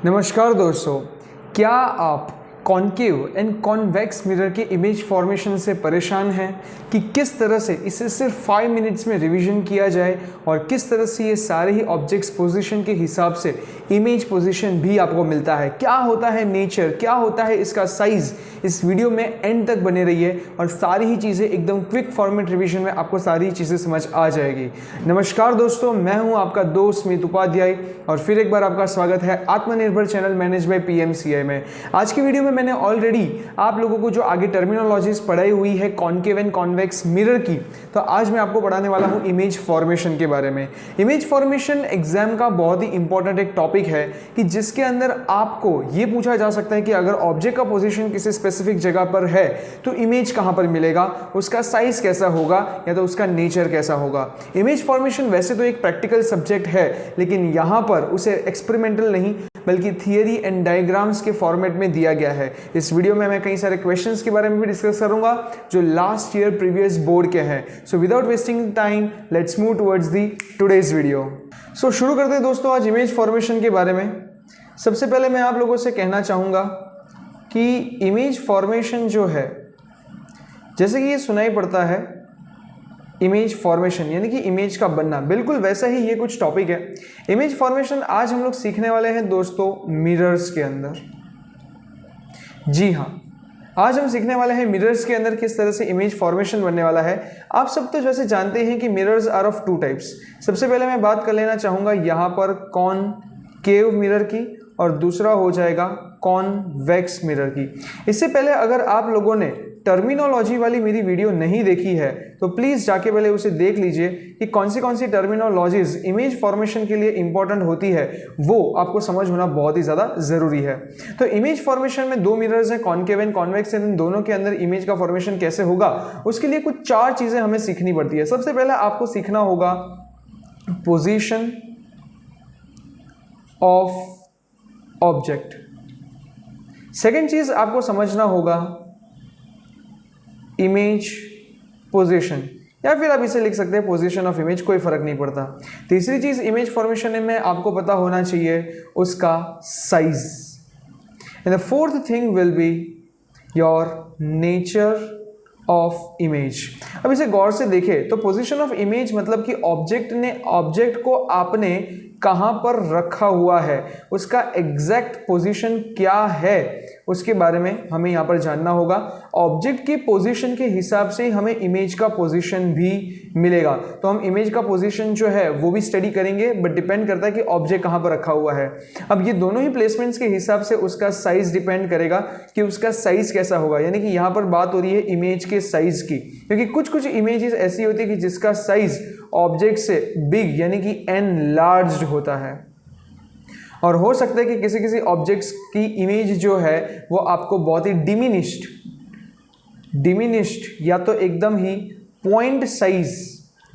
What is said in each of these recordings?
नमस्कार दोस्तों, क्या आप कॉन्केव एंड कॉन्वेक्स मिरर के इमेज फॉर्मेशन से परेशान हैं कि किस तरह से इसे सिर्फ 5 मिनट्स में रिवीजन किया जाए और किस तरह से ये सारे ही ऑब्जेक्ट्स पोजीशन के हिसाब से इमेज पोजीशन भी आपको मिलता है। क्या होता है नेचर, क्या होता है इसका साइज, इस वीडियो में एंड तक बने रहिए और सारी ही चीज़ें एकदम क्विक फॉर्मेट रिवीजन में आपको सारी चीज़ें समझ आ जाएगी। नमस्कार दोस्तों, मैं हूं आपका दोस्त स्मित उपाध्याय और फिर एक बार आपका स्वागत है आत्मनिर्भर चैनल मैनेज बाय पीएमसीआई में। आज की वीडियो में मैंने ऑलरेडी आप लोगों को जो आगे टर्मिनोलॉजीज पढ़ाई हुई है कॉन्केव एंड कॉन्वेक्स मिरर की, तो आज मैं आपको पढ़ाने वाला हूं इमेज फॉर्मेशन के बारे में। इमेज फॉर्मेशन एग्जाम का बहुत ही इंपॉर्टेंट एक टॉपिक है कि जिसके अंदर आपको ये पूछा जा सकता है कि अगर ऑब्जेक्ट का पोजीशन किसी स्पेसिफिक जगह पर है तो इमेज कहां पर मिलेगा, उसका साइज कैसा होगा या तो उसका नेचर कैसा होगा। इमेज फॉर्मेशन वैसे तो एक प्रैक्टिकल सब्जेक्ट है, लेकिन यहां पर उसे एक्सपेरिमेंटल नहीं बल्कि थियरी एंड डायग्राम्स के फॉर्मेट में दिया गया है। इस वीडियो में मैं कई सारे क्वेश्चंस के बारे में भी डिस्कस करूंगा जो लास्ट ईयर प्रीवियस बोर्ड के हैं। So without wasting time let's move towards the today's video. So शुरू करते हैं दोस्तों आज इमेज फॉर्मेशन के बारे में। सबसे पहले मैं आप लोगों से कहना चाहूँगा कि इमेज फॉर्मेशन जो है, जैसे कि ये सुनाई पड़ता है इमेज फॉर्मेशन यानी कि इमेज का बनना, बिल्कुल वैसा ही ये कुछ टॉपिक है। इमेज फॉर्मेशन आज हम लोग सीखने वाले हैं दोस्तों मिरर्स के अंदर। जी हाँ, आज हम सीखने वाले हैं मिरर्स के अंदर किस तरह से इमेज फॉर्मेशन बनने वाला है। आप सब तो वैसे जानते हैं कि मिरर्स आर ऑफ 2 टाइप्स। सबसे पहले मैं बात कर लेना चाहूँगा यहाँ पर कॉनकेव मिरर की और दूसरा हो जाएगा कॉन्वेक्स मिरर की। इससे पहले अगर आप लोगों ने टर्मिनोलॉजी वाली मेरी वीडियो नहीं देखी है तो प्लीज़ जाके पहले उसे देख लीजिए कि कौन सी टर्मिनोलॉजीज इमेज फॉर्मेशन के लिए इंपॉर्टेंट होती है, वो आपको समझ होना बहुत ही ज़्यादा ज़रूरी है। तो इमेज फॉर्मेशन में 2 मिरर्स हैं, कॉन्केव एंड कॉन्वेक्स, इन दोनों के अंदर इमेज का फॉर्मेशन कैसे होगा उसके लिए कुछ 4 चीज़ें हमें सीखनी पड़ती है। सबसे पहले आपको सीखना होगा पोजीशन ऑफ ऑब्जेक्ट। सेकेंड चीज़ आपको समझना होगा इमेज पोजीशन, या फिर आप इसे लिख सकते हैं पोजीशन ऑफ इमेज, कोई फर्क नहीं पड़ता। तीसरी चीज इमेज फॉर्मेशन में आपको पता होना चाहिए उसका size. And the fourth thing will be your nature of image. अब इसे गौर से देखें तो पोजीशन ऑफ इमेज मतलब कि ऑब्जेक्ट को आपने कहां पर रखा हुआ है, उसका एग्जैक्ट पोजीशन क्या है उसके बारे में हमें यहाँ पर जानना होगा। ऑब्जेक्ट की पोजीशन के हिसाब से हमें इमेज का पोजीशन भी मिलेगा। तो हम इमेज का पोजीशन जो है वो भी स्टडी करेंगे, बट डिपेंड करता है कि ऑब्जेक्ट कहाँ पर रखा हुआ है। अब ये दोनों ही प्लेसमेंट्स के हिसाब से उसका साइज डिपेंड करेगा कि उसका साइज कैसा होगा। यानी कि यहाँ पर बात हो रही है इमेज के साइज की, क्योंकि कुछ इमेजेस ऐसी होती है कि जिसका साइज ऑब्जेक्ट से बिग यानी कि एनलार्ज्ड होता है, और हो सकता है कि किसी ऑब्जेक्ट्स की इमेज जो है वो आपको बहुत ही डिमिनिश्ड या तो एकदम ही पॉइंट साइज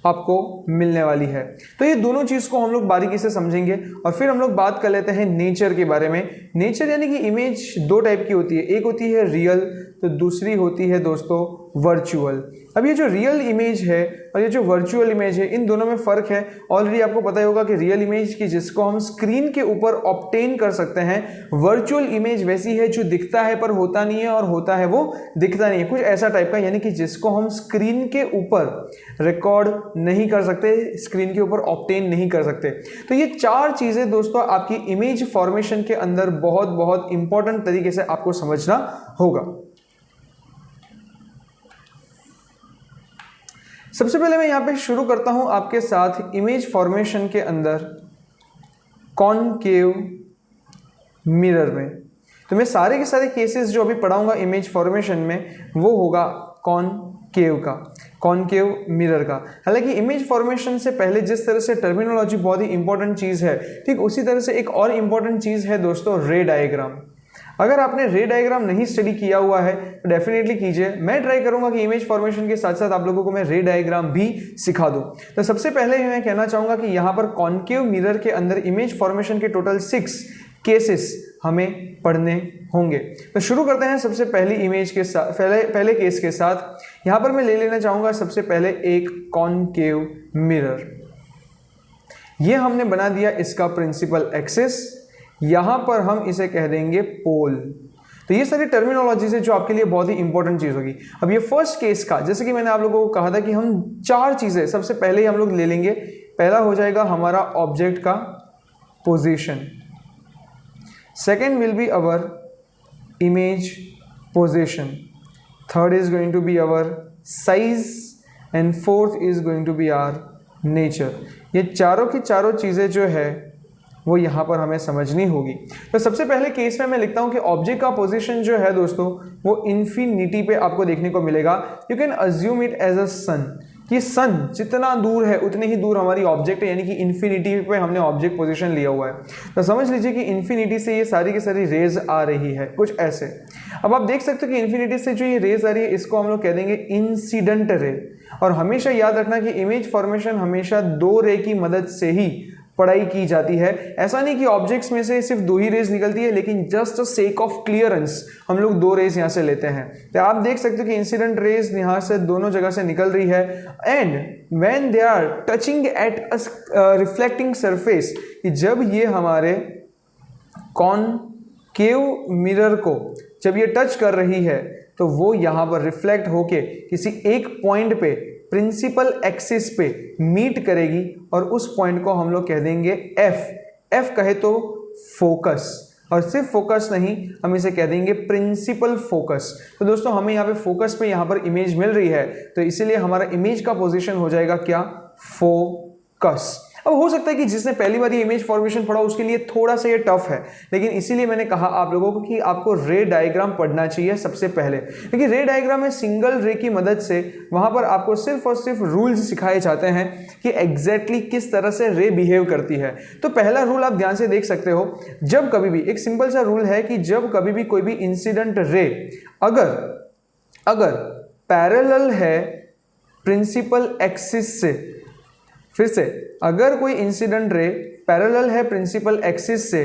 आपको मिलने वाली है। तो ये दोनों चीज़ को हम लोग बारीकी से समझेंगे और फिर हम लोग बात कर लेते हैं नेचर के बारे में। नेचर यानी कि इमेज 2 टाइप की होती है, एक होती है रियल तो दूसरी होती है दोस्तों वर्चुअल। अब ये जो रियल इमेज है और ये जो वर्चुअल इमेज है, इन दोनों में फ़र्क है। ऑलरेडी आपको पता ही होगा कि रियल इमेज की जिसको हम स्क्रीन के ऊपर ऑब्टेन कर सकते हैं, वर्चुअल इमेज वैसी है जो दिखता है पर होता नहीं है और होता है वो दिखता नहीं है, कुछ ऐसा टाइप का, यानी कि जिसको हम स्क्रीन के ऊपर रिकॉर्ड नहीं कर सकते, स्क्रीन के ऊपर ऑब्टेन नहीं कर सकते। तो ये 4 चीज़ें दोस्तों आपकी इमेज फॉर्मेशन के अंदर बहुत इंपॉर्टेंट तरीके से आपको समझना होगा। सबसे पहले मैं यहां पे शुरू करता हूं आपके साथ इमेज फॉर्मेशन के अंदर कॉनकेव मिरर में। तो मैं सारे के सारे केसेस जो अभी पढ़ाऊंगा इमेज फॉर्मेशन में वो होगा कॉनकेव मिरर का। हालांकि इमेज फॉर्मेशन से पहले जिस तरह से टर्मिनोलॉजी बहुत ही इंपॉर्टेंट चीज़ है, ठीक उसी तरह से एक और इंपॉर्टेंट चीज़ है दोस्तों रे डायग्राम। अगर आपने रे डायग्राम नहीं स्टडी किया हुआ है तो डेफिनेटली कीजिए। मैं ट्राई करूंगा कि इमेज फॉर्मेशन के साथ साथ आप लोगों को मैं रे डायग्राम भी सिखा दूं। तो सबसे पहले मैं कहना चाहूंगा कि यहाँ पर कॉनकेव मिरर के अंदर इमेज फॉर्मेशन के टोटल 6 केसेस हमें पढ़ने होंगे। तो शुरू करते हैं सबसे पहली इमेज के साथ, पहले केस के साथ। यहाँ पर मैं ले लेना चाहूँगा सबसे पहले एक कॉनकेव मिरर। ये हमने बना दिया इसका प्रिंसिपल एक्सिस, यहाँ पर हम इसे कह देंगे पोल। तो ये सारी टर्मिनोलॉजीज है जो आपके लिए बहुत ही इंपॉर्टेंट चीज़ होगी। अब ये फर्स्ट केस का, जैसे कि मैंने आप लोगों को कहा था कि हम 4 चीज़ें सबसे पहले ही हम लोग ले लेंगे। पहला हो जाएगा हमारा ऑब्जेक्ट का position, second will be our image position, third is going to be our size and fourth is going to be our nature. ये चारों की चारों चीज़ें जो है वो यहाँ पर हमें समझनी होगी। तो सबसे पहले केस में मैं लिखता हूँ कि ऑब्जेक्ट का पोजीशन जो है दोस्तों वो इन्फिनिटी पे आपको देखने को मिलेगा। You can assume it as a sun, कि सन जितना दूर है उतने ही दूर हमारी ऑब्जेक्ट है, यानी कि इन्फिनिटी पे हमने ऑब्जेक्ट पोजीशन लिया हुआ है। तो समझ लीजिए कि इन्फिनिटी से ये सारी की सारी रेज आ रही है कुछ ऐसे। अब आप देख सकते हो कि इन्फिनिटी से जो ये रेज आ रही है इसको हम लोग कह देंगे इंसिडेंट रे। और हमेशा याद रखना कि इमेज फॉर्मेशन हमेशा 2 रे की मदद से ही पढ़ाई की जाती है। ऐसा नहीं कि ऑब्जेक्ट्स में से सिर्फ 2 ही रेज निकलती है, लेकिन just a sake of clearance हम लोग 2 रेज यहाँ से लेते हैं। तो आप देख सकते हो कि इंसिडेंट रेज यहाँ से दोनों जगह से निकल रही है, and when they are touching at a reflecting surface, कि जब ये हमारे कॉनकेव मिरर को जब ये टच कर रही है तो वो यहाँ पर रिफ्लेक्ट होके किसी एक पॉइंट पे प्रिंसिपल एक्सिस पे मीट करेगी, और उस पॉइंट को हम लोग कह देंगे एफ कहे तो फोकस, और सिर्फ फोकस नहीं हम इसे कह देंगे प्रिंसिपल फोकस। तो दोस्तों हमें यहाँ पे फोकस पे यहाँ पर इमेज मिल रही है, तो इसीलिए हमारा इमेज का पोजीशन हो जाएगा क्या, फोकस। अब हो सकता है कि जिसने पहली बार ये इमेज फॉर्मेशन पढ़ा उसके लिए थोड़ा सा ये टफ है, लेकिन इसीलिए मैंने कहा आप लोगों को कि आपको रे डायग्राम पढ़ना चाहिए सबसे पहले, क्योंकि रे डायग्राम में सिंगल रे की मदद से वहां पर आपको सिर्फ और सिर्फ रूल्स सिखाए जाते हैं कि एग्जैक्टली किस तरह से रे बिहेव करती है। तो पहला रूल आप ध्यान से देख सकते हो, जब कभी भी एक सिंपल सा रूल है कि जब कभी भी कोई भी इंसिडेंट रे अगर पैरेलल है प्रिंसिपल एक्सिस से, फिर से अगर कोई इंसिडेंट रे पैरेलल है प्रिंसिपल एक्सिस से,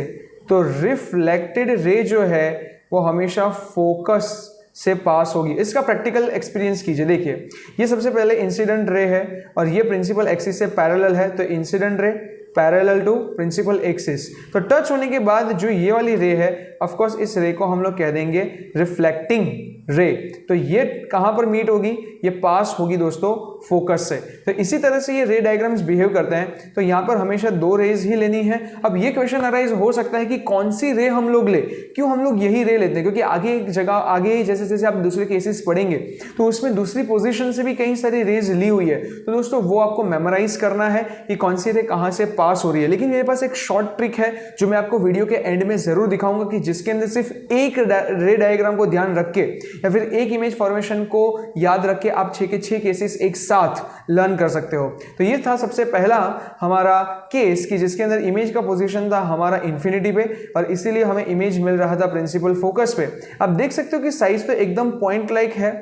तो रिफ्लेक्टेड रे जो है वो हमेशा फोकस से पास होगी। इसका प्रैक्टिकल एक्सपीरियंस कीजिए। देखिए ये सबसे पहले इंसिडेंट रे है और ये प्रिंसिपल एक्सिस से पैरेलल है, तो incident ray parallel to principal axis, तो टच होने के बाद जो ये वाली रे है, ऑफ कोर्स इस रे को हम लोग कह देंगे रिफ्लेक्टिंग रे। तो ये कहां पर मीट होगी, ये पास होगी दोस्तों फोकस से। तो इसी तरह से ये रे डायग्राम्स बिहेव करते हैं। तो यहां पर हमेशा 2 रेज ही लेनी है। अब ये क्वेश्चन अराइज हो सकता है कि कौन सी रे हम लोग ले, क्यों हम लोग यही रे लेते हैं, क्योंकि आगे एक जगह आगे जैसे जैसे आप दूसरे केसेस पढ़ेंगे तो उसमें दूसरी पोजीशन से भी कई सारी रेज ली हुई है। तो दोस्तों वो आपको मेमोराइज करना है कि कौन सी रे कहां से पास हो रही है। लेकिन मेरे पास एक शॉर्ट ट्रिक है जो मैं आपको वीडियो के एंड में जरूर दिखाऊंगा, कि जिसके अंदर सिर्फ एक रे डायग्राम को ध्यान रख के या फिर एक इमेज फॉर्मेशन को याद रख के आप 6 के 6 केसेस एक साथ लर्न कर सकते हो। तो ये था सबसे पहला हमारा केस कि जिसके अंदर इमेज का पोजीशन था हमारा इन्फिनिटी पे, और इसीलिए हमें इमेज मिल रहा था प्रिंसिपल फोकस पे। आप देख सकते हो कि साइज तो एकदम पॉइंट लाइक है,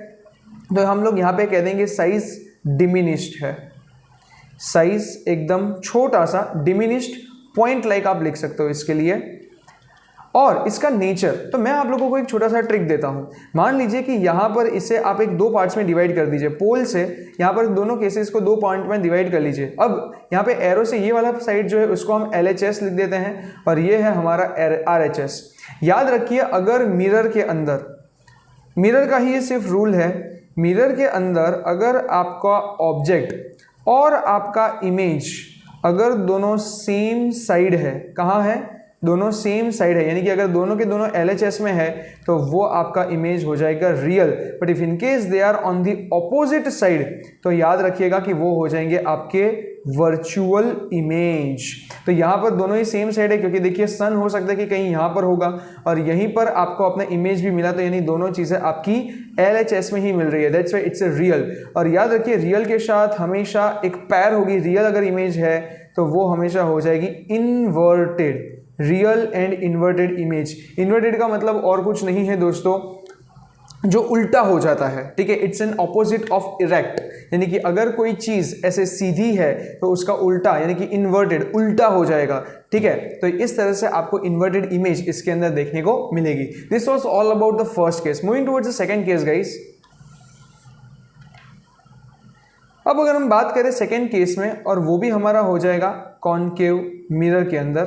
तो हम लोग यहां पे कह देंगे साइज डिमिनिश्ड है। साइज एकदम छोटा सा डिमिनिश्ड पॉइंट लाइक आप लिख सकते हो इसके लिए। और इसका नेचर, तो मैं आप लोगों को एक छोटा सा ट्रिक देता हूं। मान लीजिए कि यहां पर इसे आप एक 2 पार्ट्स में डिवाइड कर दीजिए, पोल से यहां पर दोनों केसेस को 2 पॉइंट में डिवाइड कर लीजिए। अब यहां पे एरो से ये वाला साइड जो है उसको हम LHS लिख देते हैं, और ये है हमारा RHS। याद रखिए अगर मिरर के अंदर, मिरर का ही ये सिर्फ रूल है, मिरर के अंदर अगर आपका ऑब्जेक्ट और आपका इमेज अगर दोनों सेम साइड है, कहाँ है, दोनों सेम साइड है, यानी कि अगर दोनों के दोनों LHS में है तो वो आपका इमेज हो जाएगा real. But if in case they are on the opposite side, तो याद रखिएगा कि वो हो जाएंगे आपके वर्चुअल इमेज। तो यहाँ पर दोनों ही सेम साइड है, क्योंकि देखिए सन हो सकता है कि कहीं यहाँ पर होगा और यहीं पर आपको अपना इमेज भी मिला, तो यानी दोनों चीजें आपकी LHS में ही मिल रही है, that's why it's a real. और याद रखिए रियल के साथ हमेशा एक पैर होगी, रियल अगर इमेज है तो वो हमेशा हो जाएगी inverted, real and inverted image. Inverted का मतलब और कुछ नहीं है दोस्तों, जो उल्टा हो जाता है, ठीक है, it's an opposite of erect, यानी कि अगर कोई चीज ऐसे सीधी है तो उसका उल्टा यानी कि इन्वर्टेड उल्टा हो जाएगा, ठीक है। तो इस तरह से आपको इन्वर्टेड इमेज इसके अंदर देखने को मिलेगी। This was all about the first case. Moving towards the second case guys. अब अगर हम बात करें सेकेंड केस में, और वो भी हमारा हो जाएगा कॉनकेव मिरर के अंदर,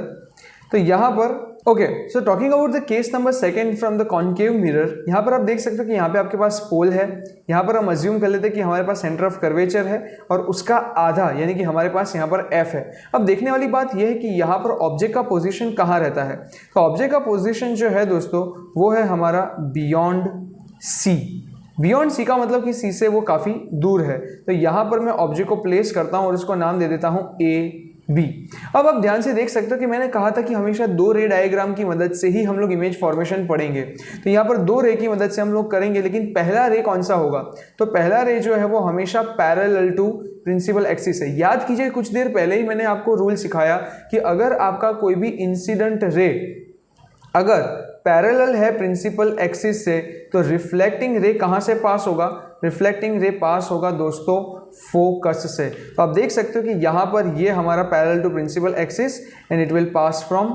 तो यहाँ पर okay, so talking about the case number second from the concave mirror, यहाँ पर आप देख सकते हो कि यहाँ पे आपके पास पोल है। यहाँ पर हम अज्यूम कर लेते हैं कि हमारे पास सेंटर ऑफ कर्वेचर है और उसका आधा यानी कि हमारे पास यहाँ पर एफ है। अब देखने वाली बात यह है कि यहाँ पर ऑब्जेक्ट का पोजीशन कहाँ रहता है। तो ऑब्जेक्ट का पोजीशन जो है दोस्तों वो है हमारा बियॉन्ड सी। बियॉन्ड सी का मतलब कि सी से वो काफ़ी दूर है। तो यहाँ पर मैं ऑब्जेक्ट को प्लेस करता हूँ और उसको नाम दे देता हूँ ए बी। अब आप ध्यान से देख सकते हो कि मैंने कहा था कि हमेशा दो रे डायग्राम की मदद से ही हम लोग इमेज फॉर्मेशन पढ़ेंगे। तो यहाँ पर दो रे की मदद से हम लोग करेंगे, लेकिन पहला रे कौन सा होगा? तो पहला रे जो है वो हमेशा पैरेलल टू प्रिंसिपल एक्सिस है। याद कीजिए कुछ देर पहले ही मैंने आपको रूल सिखाया कि अगर आपका कोई भी इंसिडेंट रे अगर पैरेलल है प्रिंसिपल एक्सिस से, तो रिफ्लेक्टिंग रे कहाँ से पास होगा? रिफ्लेक्टिंग रे पास होगा दोस्तों फोकस से। तो आप देख सकते हो कि यहाँ पर ये हमारा parallel to principal axis and it will pass from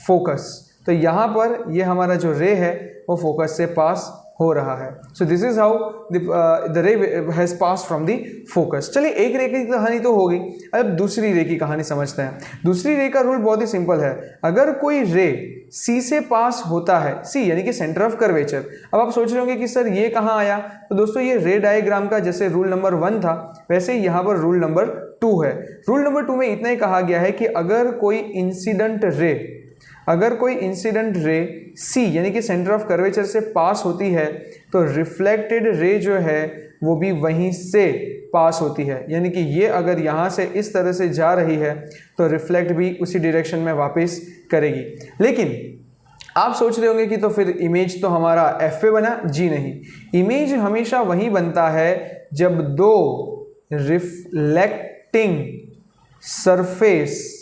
focus. तो यहाँ पर ये हमारा जो रे है वो फोकस से पास हो रहा है। So this is how the रे has pass from the focus. चलिए एक रे की कहानी तो हो गई, अब दूसरी रे की कहानी समझते हैं। दूसरी रे का रूल बहुत ही सिंपल है। अगर कोई रे सी से पास होता है, सी यानी कि सेंटर ऑफ कर्वेचर। अब आप सोच रहे होंगे कि सर ये कहाँ आया? तो दोस्तों ये रे डायग्राम का जैसे रूल नंबर 1 था, वैसे ही यहाँ पर रूल नंबर 2 है। रूल नंबर 2 में इतना ही कहा गया है कि अगर कोई इंसिडेंट रे सी यानी कि सेंटर ऑफ कर्वेचर से पास होती है, तो रिफ्लेक्टेड रे जो है वो भी वहीं से पास होती है। यानी कि ये अगर यहाँ से इस तरह से जा रही है तो रिफ्लेक्ट भी उसी डायरेक्शन में वापस करेगी। लेकिन आप सोच रहे होंगे कि तो फिर इमेज तो हमारा एफ पे बना। जी नहीं, इमेज हमेशा वहीं बनता है जब दो रिफ्लेक्टिंग सरफेस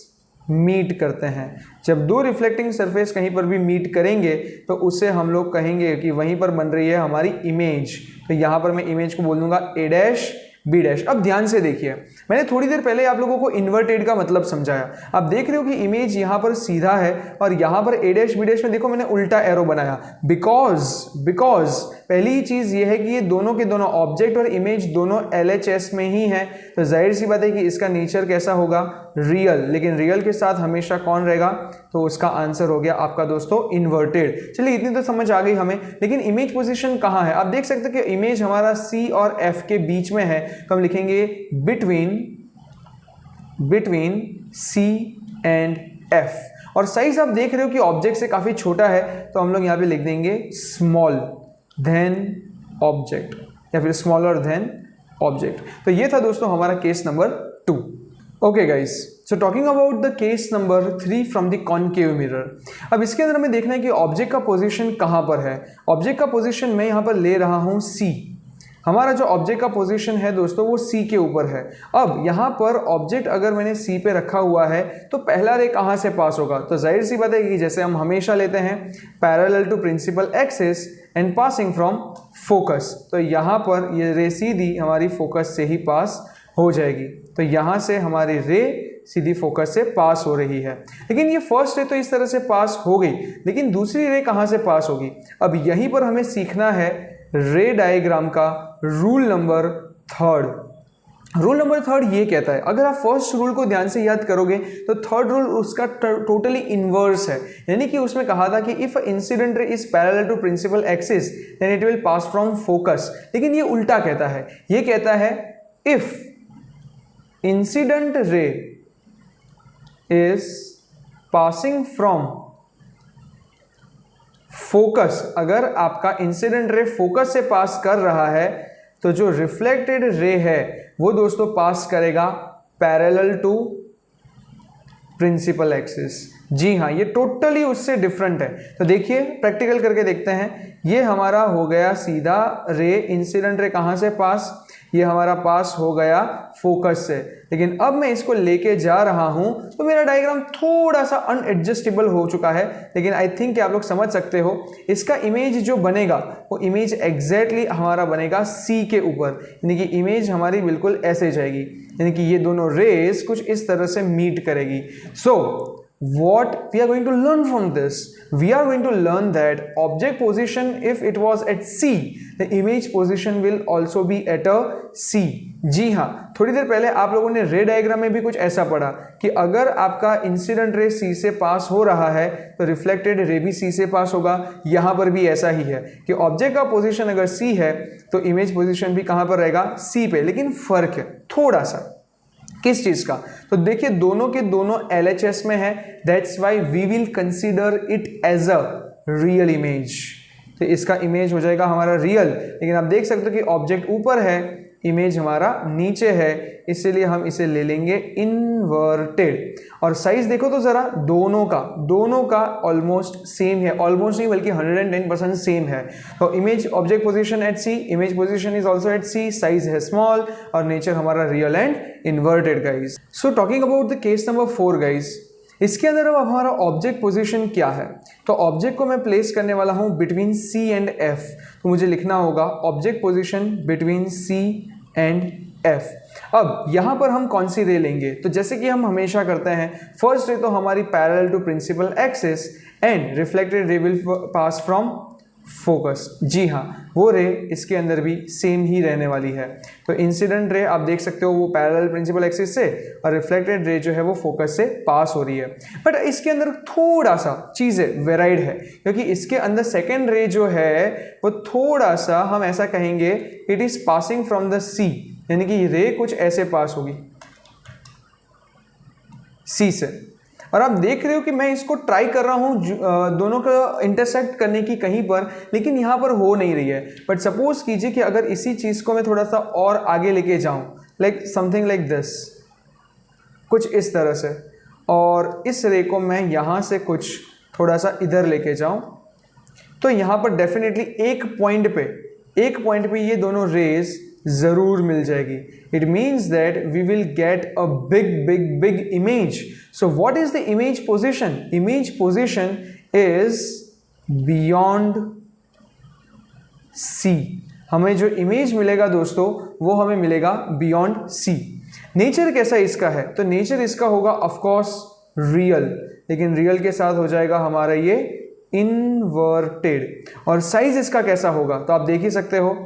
मीट करते हैं। जब दो रिफ्लेक्टिंग सरफेस कहीं पर भी मीट करेंगे तो उसे हम लोग कहेंगे कि वहीं पर बन रही है हमारी इमेज। तो यहाँ पर मैं इमेज को बोल दूंगा ए डैश बी डैश। अब ध्यान से देखिए, मैंने थोड़ी देर पहले आप लोगों को इन्वर्टेड का मतलब समझाया। आप देख रहे हो कि इमेज यहाँ पर सीधा है और यहाँ पर ए डैश बी डैश में देखो मैंने उल्टा एरो बनाया। बिकॉज पहली ही चीज़ ये है कि ये दोनों के दोनों ऑब्जेक्ट और इमेज दोनों LHS में ही है। तो जाहिर सी बात है कि इसका नेचर कैसा होगा? रियल। लेकिन रियल के साथ हमेशा कौन रहेगा? तो उसका आंसर हो गया आपका दोस्तों इन्वर्टेड। चलिए इतनी तो समझ आ गई हमें, लेकिन इमेज पोजीशन कहाँ है? आप देख सकते हैं कि इमेज हमारा C और F के बीच में है। तो हम लिखेंगे बिटवीन C एंड F। और साइज आप देख रहे हो कि ऑब्जेक्ट से काफ़ी छोटा है, तो हम लोग यहाँ पे लिख देंगे स्मॉल देन ऑब्जेक्ट या फिर स्मॉलर देन ऑब्जेक्ट। तो ये था दोस्तों हमारा case number 2। Okay guys, so talking about the case number 3 from the concave mirror. अब इसके अंदर हमें देखना है कि ऑब्जेक्ट का पोजीशन कहाँ पर है। ऑब्जेक्ट का पोजीशन मैं यहाँ पर ले रहा हूँ C। हमारा जो ऑब्जेक्ट का पोजीशन है दोस्तों वो C के ऊपर है। अब यहाँ पर ऑब्जेक्ट अगर मैंने C पे रखा हुआ है तो पहला रे कहाँ से पास होगा? तो जाहिर सी बात है कि जैसे हम हमेशा लेते हैं parallel to principal axis and passing from focus. तो यहाँ पर ये रे सीधी हमारी फोकस से ही पास हो जाएगी। तो यहाँ से हमारी रे सीधी फोकस से पास हो रही है। लेकिन ये फर्स्ट रे तो इस तरह से पास हो गई, लेकिन दूसरी रे कहाँ से पास होगी? अब यहीं पर हमें सीखना है रे डायग्राम का रूल नंबर 3। रूल नंबर 3 ये कहता है, अगर आप फर्स्ट रूल को ध्यान से याद करोगे तो थर्ड रूल उसका टोटली इनवर्स है। यानी कि उसमें कहा था कि if incident ray is parallel to principal axis then it will pass from focus. लेकिन ये उल्टा कहता है, ये कहता है if incident ray is passing from focus, अगर आपका इंसिडेंट रे फोकस से पास कर रहा है तो जो रिफ्लेक्टेड रे है वो दोस्तों पास करेगा पैरेलल टू प्रिंसिपल एक्सिस। जी हाँ, ये टोटली उससे डिफरेंट है। तो देखिए प्रैक्टिकल करके देखते हैं। ये हमारा हो गया सीधा रे, इंसिडेंट रे कहाँ से पास? ये हमारा पास हो गया फोकस से। लेकिन अब मैं इसको लेके जा रहा हूं तो मेरा डायग्राम थोड़ा सा अनएडजस्टेबल हो चुका है, लेकिन आई थिंक कि आप लोग समझ सकते हो। इसका इमेज जो बनेगा वो इमेज एग्जैक्टली हमारा बनेगा सी के ऊपर, यानी कि इमेज हमारी बिल्कुल ऐसे जाएगी, यानी कि ये दोनों रेस कुछ इस तरह से मीट करेगी। सो what we are going to learn from this? We are going to learn that object position, if it was at C, the image position will also be at a C. जी हाँ, थोड़ी देर पहले आप लोगों ने रे diagram में भी कुछ ऐसा पढ़ा कि अगर आपका इंसिडेंट रे C से पास हो रहा है तो रिफ्लेक्टेड रे भी C से पास होगा। यहाँ पर भी ऐसा ही है कि ऑब्जेक्ट का पोजीशन अगर C है तो इमेज पोजीशन भी कहाँ पर रहेगा? C पे। लेकिन फर्क है थोड़ा सा, किस चीज का? तो देखिए दोनों के दोनों LHS में है, that's why we will consider it as a real image. तो इसका इमेज हो जाएगा हमारा रियल, लेकिन आप देख सकते हो कि ऑब्जेक्ट ऊपर है, इमेज हमारा नीचे है, इसलिए हम इसे ले लेंगे इन्वर्टेड। और साइज देखो तो जरा, दोनों का ऑलमोस्ट सेम है, ऑलमोस्ट नहीं बल्कि 110% सेम है। तो image object position at C, image position is also at C, size है स्मॉल और नेचर हमारा real and inverted guys. So talking about the case number 4 guys, इसके अंदर अब हमारा ऑब्जेक्ट पोजीशन क्या है? तो ऑब्जेक्ट को मैं प्लेस करने वाला हूं बिटवीन सी एंड एफ। तो मुझे लिखना होगा object position between C and F. अब यहां पर हम कौन सी रे लेंगे? तो जैसे कि हम हमेशा करते हैं, फर्स्ट रे तो हमारी parallel to principal axis and reflected ray will pass from focus. जी हाँ, वो रे इसके अंदर भी सेम ही रहने वाली है। तो इंसिडेंट रे आप देख सकते हो वो पैरेलल प्रिंसिपल एक्सिस से और रिफ्लेक्टेड रे जो है वो फोकस से पास हो रही है। बट इसके अंदर थोड़ा सा चीज़ें वेराइड है, क्योंकि इसके अंदर सेकेंड रे जो है वो थोड़ा सा हम ऐसा कहेंगे it is passing from the C, यानी कि रे कुछ ऐसे पास होगी सी से। और आप देख रहे हो कि मैं इसको ट्राई कर रहा हूं दोनों का इंटरसेक्ट करने की कहीं पर, लेकिन यहां पर हो नहीं रही है। बट सपोज कीजिए कि अगर इसी चीज को मैं थोड़ा सा और आगे लेके जाऊं, लाइक समथिंग लाइक दिस, कुछ इस तरह से, और इस रे को मैं यहां से कुछ थोड़ा सा इधर लेके जाऊं, तो यहां पर डेफिनेटली एक पॉइंट पे ये दोनों रेज जरूर मिल जाएगी। It means that we will get a big image. So what is the image position? Image position is beyond C. हमें जो इमेज मिलेगा दोस्तों वो हमें मिलेगा बियॉन्ड सी। नेचर कैसा इसका है? तो नेचर इसका होगा ऑफकोर्स रियल, लेकिन रियल के साथ हो जाएगा हमारा ये इन्वर्टेड। और साइज इसका कैसा होगा? तो आप देख ही सकते हो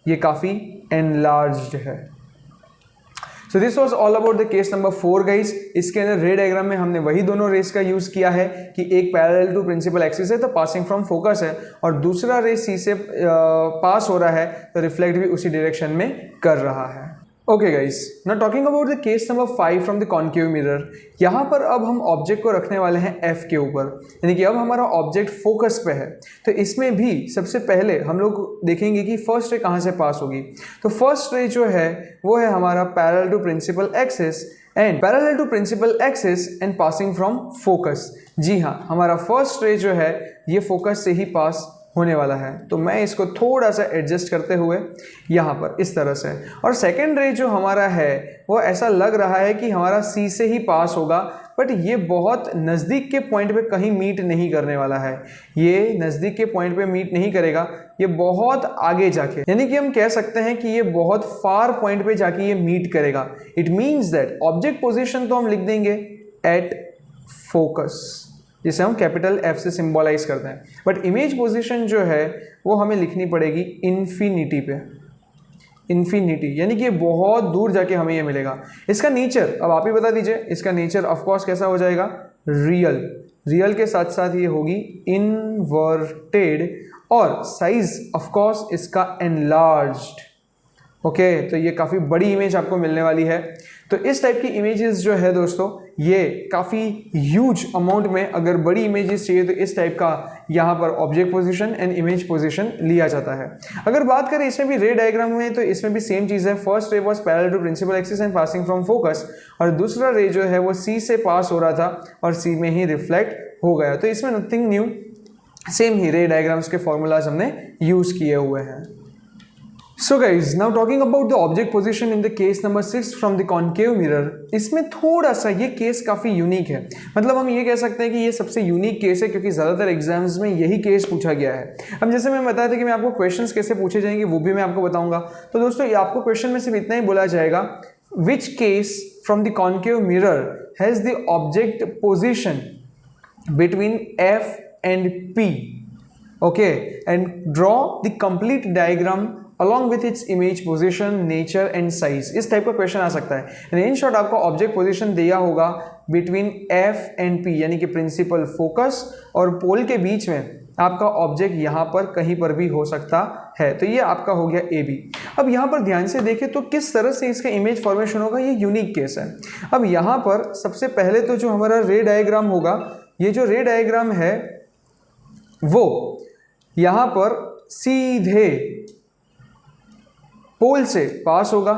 ये काफी enlarged है। So this was all about the case number 4 guys। इसके अंदर रे डायग्राम में हमने वही दोनों रेस का यूज किया है कि एक पैरेलल टू प्रिंसिपल एक्सिस है तो पासिंग फ्रॉम फोकस है, और दूसरा रेस सी से पास हो रहा है तो रिफ्लेक्ट भी उसी डायरेक्शन में कर रहा है। Okay guys, now talking about the case number 5 from the concave mirror. यहाँ पर अब हम ऑब्जेक्ट को रखने वाले हैं एफ के ऊपर, यानी कि अब हमारा ऑब्जेक्ट फोकस पे है। तो इसमें भी सबसे पहले हम लोग देखेंगे कि फर्स्ट रे कहाँ से पास होगी। तो फर्स्ट रे जो है वो है हमारा parallel to principal axis and passing from focus. जी हाँ, हमारा फर्स्ट रे जो है ये फोकस से ही पास होने वाला है। तो मैं इसको थोड़ा सा एडजस्ट करते हुए यहाँ पर इस तरह से, और सेकेंड रे जो हमारा है वो ऐसा लग रहा है कि हमारा सी से ही पास होगा, बट ये बहुत नज़दीक के पॉइंट पे कहीं मीट नहीं करने वाला है। ये नज़दीक के पॉइंट पे मीट नहीं करेगा, ये बहुत आगे जाके, यानी कि हम कह सकते हैं कि ये बहुत फार पॉइंट पे जाके ये मीट करेगा। It means that object position तो हम लिख देंगे एट फोकस, जिसे हम कैपिटल एफ से सिंबलाइज करते हैं, बट इमेज पोजीशन जो है वो हमें लिखनी पड़ेगी इन्फिनिटी पे, इन्फिनिटी, यानी कि बहुत दूर जाके हमें ये मिलेगा। इसका नेचर अब आप ही बता दीजिए, इसका नेचर ऑफकोर्स कैसा हो जाएगा? रियल के साथ साथ ये होगी इन्वर्टेड, और साइज ऑफकोर्स इसका एनलार्ज्ड। ओके, तो ये काफ़ी बड़ी इमेज आपको मिलने वाली है। तो इस टाइप की इमेजेस जो है दोस्तों ये काफ़ी ह्यूज अमाउंट में, अगर बड़ी इमेजेस चाहिए तो इस टाइप का यहाँ पर object position and image position लिया जाता है। अगर बात करें इसमें भी रे डायग्राम में, तो इसमें भी सेम चीज़ है। First ray was parallel to principal axis and passing from focus, और दूसरा रे जो है वो सी से पास हो रहा था और सी में ही रिफ्लेक्ट हो गया। तो इसमें नथिंग न्यू, सेम ही रे डायग्राम्स के फॉर्मूलाज हमने यूज किए हुए हैं। So guys, now talking about the object position in the case number 6 from the concave mirror, इसमें थोड़ा सा ये केस काफ़ी यूनिक है। मतलब हम ये कह सकते हैं कि ये सबसे यूनिक केस है, क्योंकि ज़्यादातर एग्जाम्स में यही केस पूछा गया है। अब जैसे मैं बताया था कि मैं आपको क्वेश्चंस कैसे पूछे जाएंगे वो भी मैं आपको बताऊंगा। तो दोस्तों ये आपको क्वेश्चन में सिर्फ इतना ही बोला जाएगा, which case from the concave mirror has the object position between F and P. Okay, and draw the complete diagram along with its image position, nature and size. इस टाइप का क्वेश्चन आ सकता है। इन शॉर्ट आपको object position दिया होगा between F and P, यानी कि principal focus और पोल के बीच में आपका ऑब्जेक्ट यहाँ पर कहीं पर भी हो सकता है। तो ये आपका हो गया AB। अब यहाँ पर ध्यान से देखें तो किस तरह से इसका इमेज फॉर्मेशन होगा, ये यूनिक केस है। अब यहाँ पर सबसे पहले तो जो हमारा रे डायग्राम होगा, ये जो रे डायग्राम है वो यहाँ पर सीधे पोल से पास होगा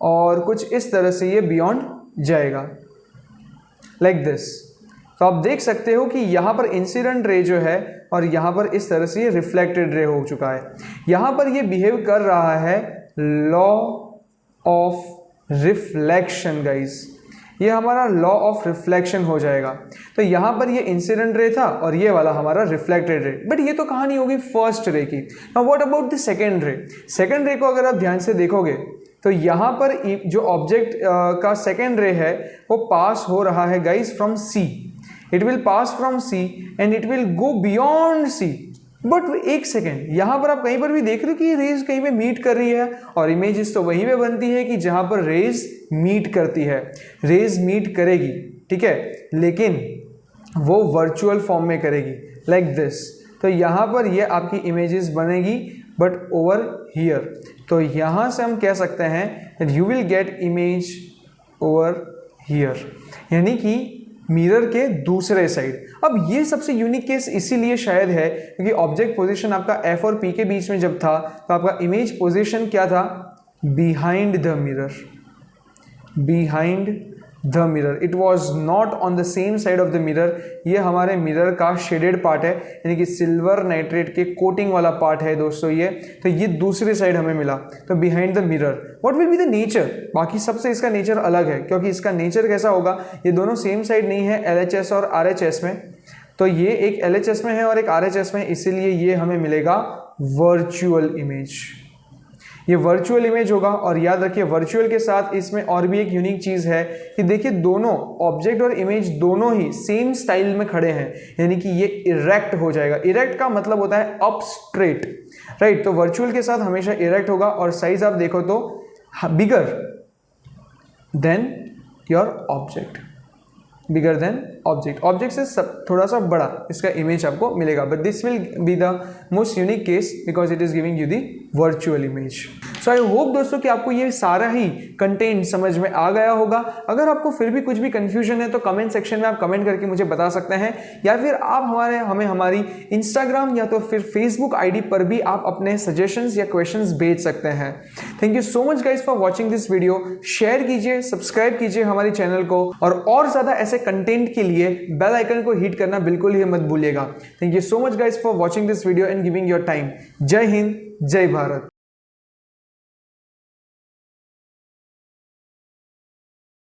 और कुछ इस तरह से ये बियॉन्ड जाएगा लाइक दिस। तो आप देख सकते हो कि यहाँ पर इंसिडेंट रे जो है और यहाँ पर इस तरह से ये रिफ्लेक्टेड रे हो चुका है। यहाँ पर ये बिहेव कर रहा है लॉ ऑफ रिफ्लेक्शन गाइस, ये हमारा लॉ ऑफ रिफ्लेक्शन हो जाएगा। तो यहाँ पर ये इंसिडेंट रे था और ये वाला हमारा रिफ्लेक्टेड रे। बट ये तो कहानी होगी फर्स्ट रे की। Now what about the second रे? सेकेंड रे को अगर आप ध्यान से देखोगे तो यहाँ पर जो ऑब्जेक्ट का सेकेंड रे है वो पास हो रहा है guys from C. It will pass from C and it will go beyond C. But एक सेकेंड, यहाँ पर आप कहीं पर भी देख रहे हो कि रेज कहीं पे मीट कर रही है, और इमेजेस तो वहीं पे बनती है कि जहाँ पर रेज मीट करती है। रेज मीट करेगी, ठीक है, लेकिन वो वर्चुअल फॉर्म में करेगी लाइक दिस। तो यहाँ पर ये आपकी इमेजेस बनेगी बट ओवर हियर। तो यहाँ से हम कह सकते हैं that you will get image over here, यानी कि मिरर के दूसरे साइड। अब ये सबसे यूनिक केस इसीलिए शायद है क्योंकि ऑब्जेक्ट पोजीशन आपका F और P के बीच में जब था तो आपका इमेज पोजीशन क्या था? Behind the mirror, behind the mirror. It was not on the same side of the mirror. ये हमारे मिरर का शेडेड पार्ट है, यानी कि सिल्वर नाइट्रेट के कोटिंग वाला पार्ट है दोस्तों ये। तो ये दूसरी साइड हमें मिला, तो behind the mirror. What will be the nature? बाकी सबसे इसका नेचर अलग है क्योंकि इसका नेचर कैसा होगा, ये दोनों सेम साइड नहीं है LHS और RHS में। तो ये एक LHS में है और एक RHS में, इसीलिए ये हमें मिलेगा वर्चुअल इमेज। ये वर्चुअल इमेज होगा। और याद रखिए वर्चुअल के साथ इसमें और भी एक यूनिक चीज है कि देखिए दोनों ऑब्जेक्ट और इमेज दोनों ही सेम स्टाइल में खड़े हैं, यानी कि ये इरेक्ट हो जाएगा। इरेक्ट का मतलब होता है अप स्ट्रेट, राइट। तो वर्चुअल के साथ हमेशा इरेक्ट होगा और साइज आप देखो तो bigger than your object, bigger than object. Object से सब थोड़ा सा बड़ा इसका इमेज आपको मिलेगा, but this will be the most unique case because it is giving you the virtual image. So I hope दोस्तों कि आपको ये सारा ही कंटेंट समझ में आ गया होगा। अगर आपको फिर भी कुछ भी कंफ्यूजन है तो कमेंट सेक्शन में आप कमेंट करके मुझे बता सकते हैं, या फिर आप हमें हमारी इंस्टाग्राम या तो फिर फेसबुक आईडी पर भी आप अपने सजेशंस या क्वेश्चंस भेज सकते हैं। Thank you so much guys for watching this video. Share कीजिए, सब्सक्राइब कीजिए हमारे चैनल को, और ज्यादा ऐसे कंटेंट के लिए बेल आइकन को हिट करना बिल्कुल ही मत भूलिएगा। Thank you so much guys for watching this video and giving your time. जय हिंद, जय भारत।